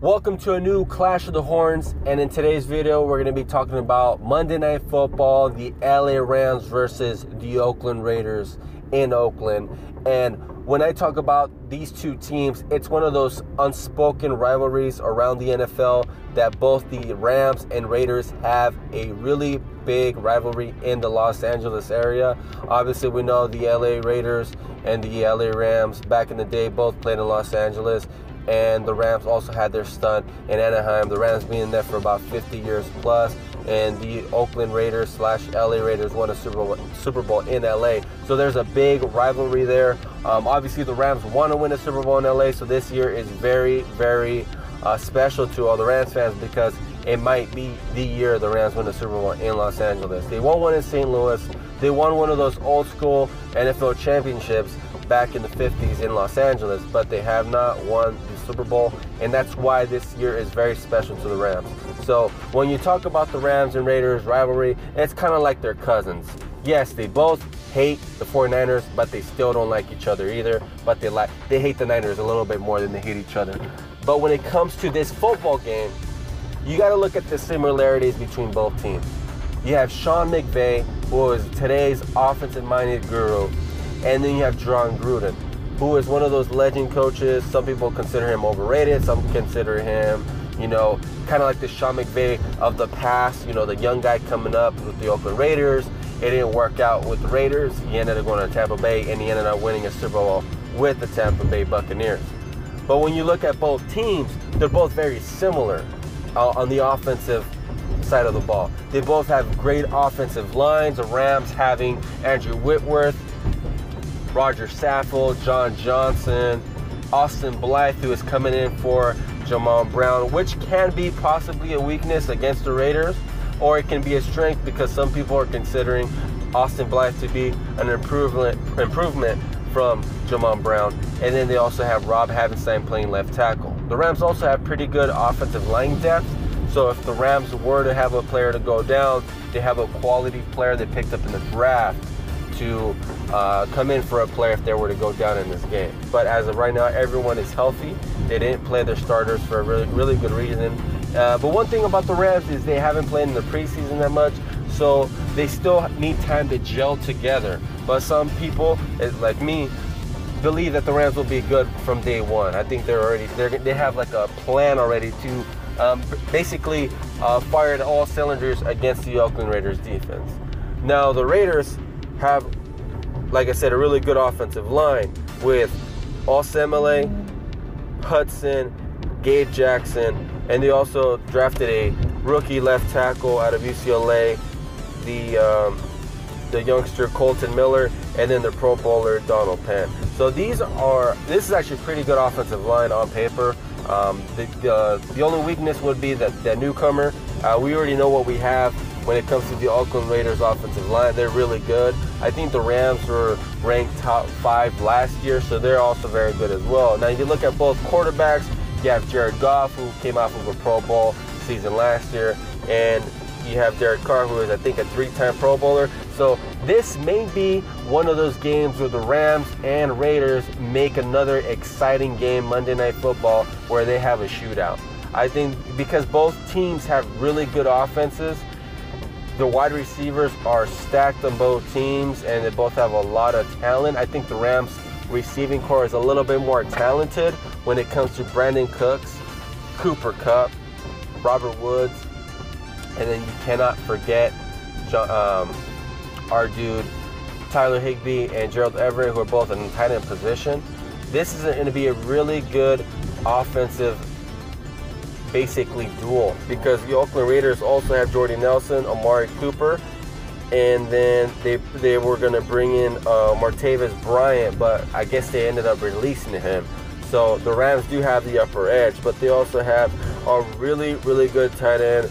Welcome to a new Clash of the Horns, and in today's video we're going to be talking about Monday Night Football, the LA Rams versus the Oakland Raiders in Oakland. And when I talk about these two teams, it's one of those unspoken rivalries around the NFL that both the Rams and Raiders have a really big rivalry in the Los Angeles area. Obviously, we know the LA Raiders and the LA Rams back in the day both played in Los Angeles, and the Rams also had their stunt in Anaheim. The Rams being there for about 50 years plus, and the Oakland Raiders / LA Raiders won a Super Bowl in LA. So there's a big rivalry there. Obviously, the Rams want to win a Super Bowl in LA, so this year is very, very special to all the Rams fans because it might be the year the Rams win a Super Bowl in Los Angeles. They won one in St. Louis. They won one of those old school NFL championships back in the 50s in Los Angeles, but they have not won the Super Bowl, and that's why this year is very special to the Rams. So when you talk about the Rams and Raiders rivalry, it's kind of like they're cousins. Yes, they both hate the 49ers, but they still don't like each other either, but they hate the Niners a little bit more than they hate each other. But when it comes to this football game, you got to look at the similarities between both teams. You have Sean McVay, who is today's offensive-minded guru, and then you have John Gruden, who is one of those legend coaches. Some people consider him overrated. Some consider him, kind of like the Sean McVay of the past, the young guy coming up with the Oakland Raiders. It didn't work out with the Raiders. He ended up going to Tampa Bay, and he ended up winning a Super Bowl with the Tampa Bay Buccaneers. But when you look at both teams, they're both very similar on the offensive side of the ball. They both have great offensive lines. The Rams having Andrew Whitworth, Roger Saffold, John Johnson, Austin Blythe, who is coming in for Jamal Brown, which can be possibly a weakness against the Raiders, or it can be a strength because some people are considering Austin Blythe to be an improvement from Jamal Brown. And then they also have Rob Havenstein playing left tackle. The Rams also have pretty good offensive line depth, so if the Rams were to have a player to go down, they have a quality player they picked up in the draft to come in for a player if they were to go down in this game. But as of right now, everyone is healthy. They didn't play their starters for a really, really good reason. But one thing about the Rams is they haven't played in the preseason that much, so they still need time to gel together. But some people, like me, believe that the Rams will be good from day one. I think they have like a plan already to basically fire at all cylinders against the Oakland Raiders defense. Now the Raiders have, like I said, a really good offensive line with Osemele, Hudson, Gabe Jackson, and they also drafted a rookie left tackle out of UCLA, the youngster Colton Miller, and then the Pro Bowler Donald Penn. So this is actually a pretty good offensive line on paper. The only weakness would be that newcomer. We already know what we have when it comes to the Oakland Raiders offensive line. They're really good. I think the Rams were ranked top 5 last year, so they're also very good as well. Now, you look at both quarterbacks. You have Jared Goff, who came off of a Pro Bowl season last year, and you have Derek Carr, who is, I think, a 3-time Pro Bowler. So this may be one of those games where the Rams and Raiders make another exciting game, Monday Night Football, where they have a shootout. I think because both teams have really good offenses, the wide receivers are stacked on both teams, and they both have a lot of talent. I think the Rams receiving core is a little bit more talented when it comes to Brandon Cooks, Cooper Kupp, Robert Woods, and then you cannot forget our dude Tyler Higbee and Gerald Everett, who are both in the tight end position. This is going to be a really good offensive, basically, duel, because the Oakland Raiders also have Jordy Nelson, Amari Cooper, and then they were going to bring in Martavis Bryant, but I guess they ended up releasing him. So the Rams do have the upper edge, but they also have a really, really good tight end.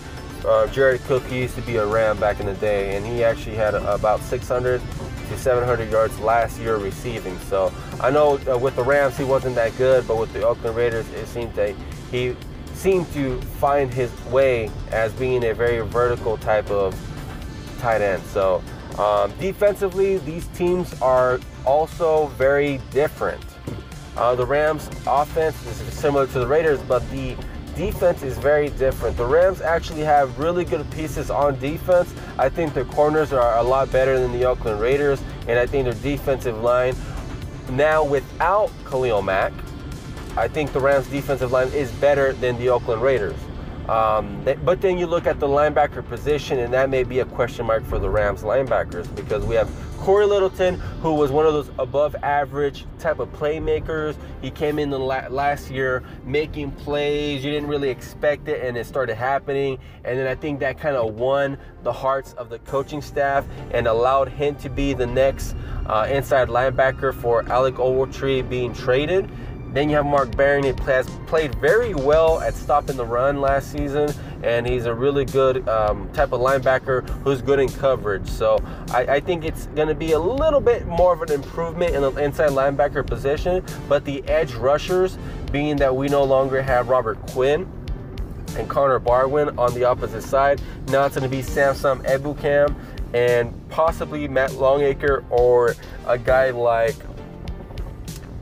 Jared Cook used to be a Ram back in the day, and he actually had about 600 to 700 yards last year receiving. So I know with the Rams he wasn't that good, but with the Oakland Raiders it seemed that he seemed to find his way as being a very vertical type of tight end. So defensively, these teams are also very different. The Rams offense is similar to the Raiders, but the defense is very different. The Rams actually have really good pieces on defense. I think their corners are a lot better than the Oakland Raiders, and I think their defensive line, now without Khalil Mack, I think the Rams defensive line is better than the Oakland Raiders. But then you look at the linebacker position, and that may be a question mark for the Rams linebackers, because we have Corey Littleton, who was one of those above average type of playmakers. He came in the last year making plays. You didn't really expect it, and it started happening. And then I think that kind of won the hearts of the coaching staff and allowed him to be the next inside linebacker for Alec Ogletree being traded. Then you have Mark Barron. He has played very well at stopping the run last season, and he's a really good type of linebacker who's good in coverage. So I think it's going to be a little bit more of an improvement in the inside linebacker position, but the edge rushers, being that we no longer have Robert Quinn and Connor Barwin on the opposite side, now it's going to be Samson Ebukam and possibly Matt Longacre, or a guy like,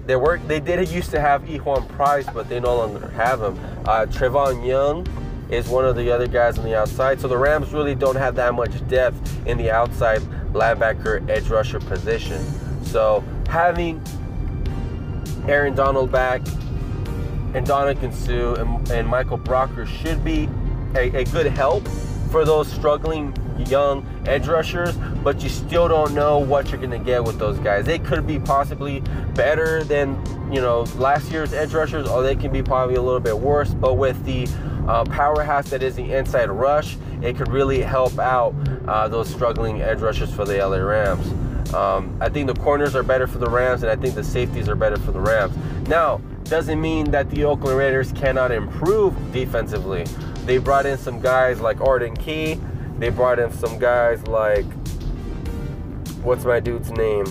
they did used to have Ejuan Price, but they no longer have him. Trevon Young is one of the other guys on the outside. So the Rams really don't have that much depth in the outside linebacker edge rusher position. So having Aaron Donald back and Ndamukong Suh and Michael Brocker should be a good help for those struggling young edge rushers, but you still don't know what you're going to get with those guys. They could be possibly better than, you know, last year's edge rushers, or they can be probably a little bit worse. But with the powerhouse that is the inside rush, it could really help out those struggling edge rushers for the LA Rams. I think the corners are better for the Rams, and I think the safeties are better for the Rams. Now, doesn't mean that the Oakland Raiders cannot improve defensively. They brought in some guys like Arden Key. They brought in some guys like, what's my dude's name?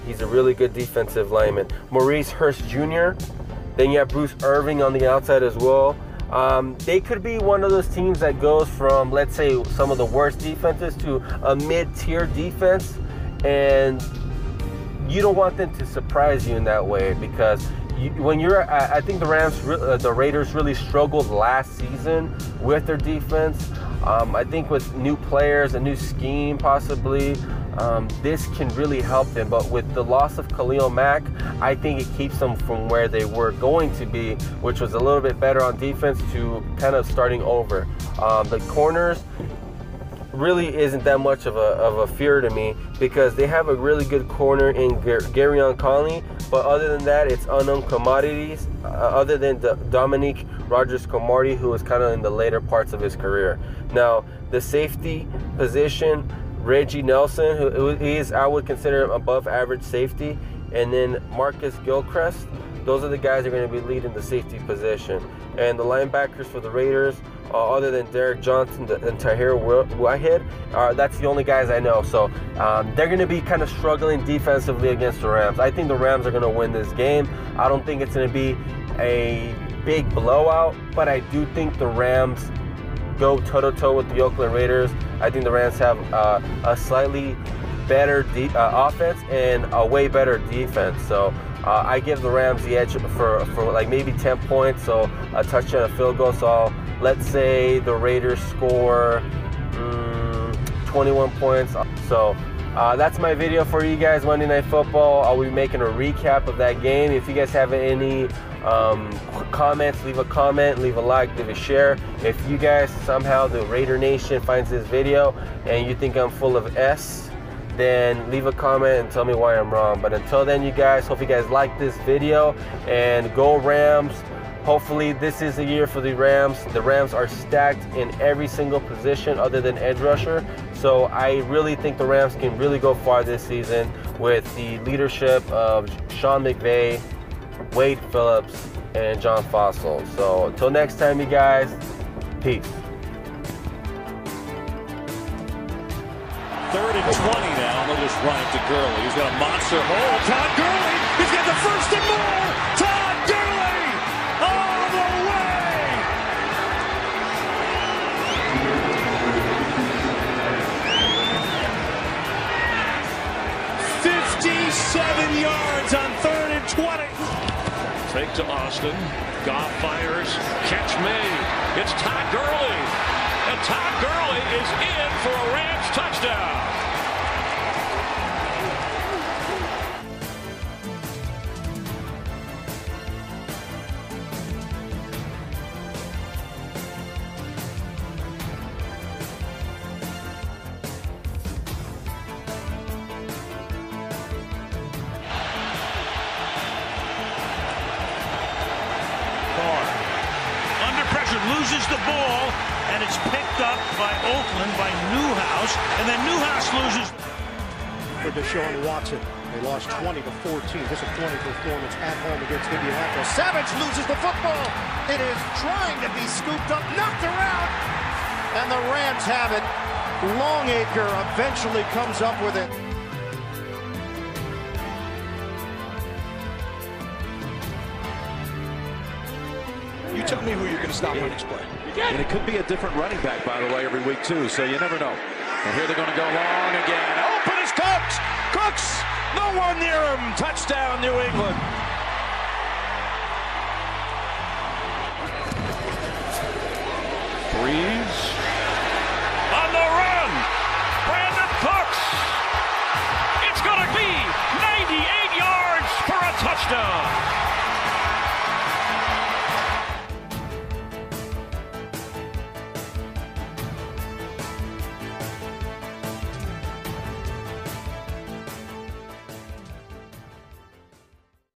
He's a really good defensive lineman. Maurice Hurst Jr. Then you have Bruce Irving on the outside as well. They could be one of those teams that goes from, let's say, some of the worst defenses to a mid-tier defense, and you don't want them to surprise you in that way, because when you're, I think the Raiders really struggled last season with their defense. I think with new players, a new scheme possibly, this can really help them. But with the loss of Khalil Mack, I think it keeps them from where they were going to be, which was a little bit better on defense, to kind of starting over. The corners really isn't that much of a fear to me, because they have a really good corner in Garyon Conley, but other than that, it's unknown commodities, other than Dominique Rodgers-Cromartie, who is kind of in the later parts of his career. Now, the safety position, Reggie Nelson, who is, I would consider him above average safety, and then Marcus Gilchrist. Those are the guys that are going to be leading the safety position. And the linebackers for the Raiders, other than Derek Johnson and Tahir Whitehead, that's the only guys I know. So they're going to be kind of struggling defensively against the Rams. I think the Rams are going to win this game. I don't think it's going to be a big blowout, but I do think the Rams go toe-to-toe with the Oakland Raiders. I think the Rams have a slightly better offense and a way better defense. So I give the Rams the edge for like maybe 10 points, so a touchdown, a field goal. So let's say the Raiders score 21 points. So that's my video for you guys, Monday Night Football. I'll be making a recap of that game. If you guys have any comments, leave a comment, leave a like, leave a share. If you guys somehow, the Raider Nation, finds this video and you think I'm full of S, then leave a comment and tell me why I'm wrong. But until then, you guys, hope you guys like this video, and go Rams. Hopefully this is the year for the Rams. The Rams are stacked in every single position other than edge rusher. So I really think the Rams can really go far this season with the leadership of Sean McVay, Wade Phillips, and John Fossil. So until next time, you guys, peace. 3rd and 20 now. They'll just run it to Gurley. He's got a monster hole. Todd Gurley. He's got the first and more. Todd Gurley all the way. 57 yards on 3rd and 20. Take Back to Austin. Goff fires. Catch made. It's Todd Gurley. And Todd Gurley is in for a Rams touchdown. Under pressure, loses the ball, and it's picked up by Oakland, by Newhouse, and then Newhouse loses. For Deshaun Watson, they lost 20-14. Disappointing performance at home against Indianapolis. Savage loses the football. It is trying to be scooped up, knocked around, and the Rams have it. Longacre eventually comes up with it. You tell me who you're going to stop on this play. And it could be a different running back, by the way, every week, too, so you never know. And here they're going to go long again. Open is Cooks! Cooks! No one near him! Touchdown, New England. Breeze.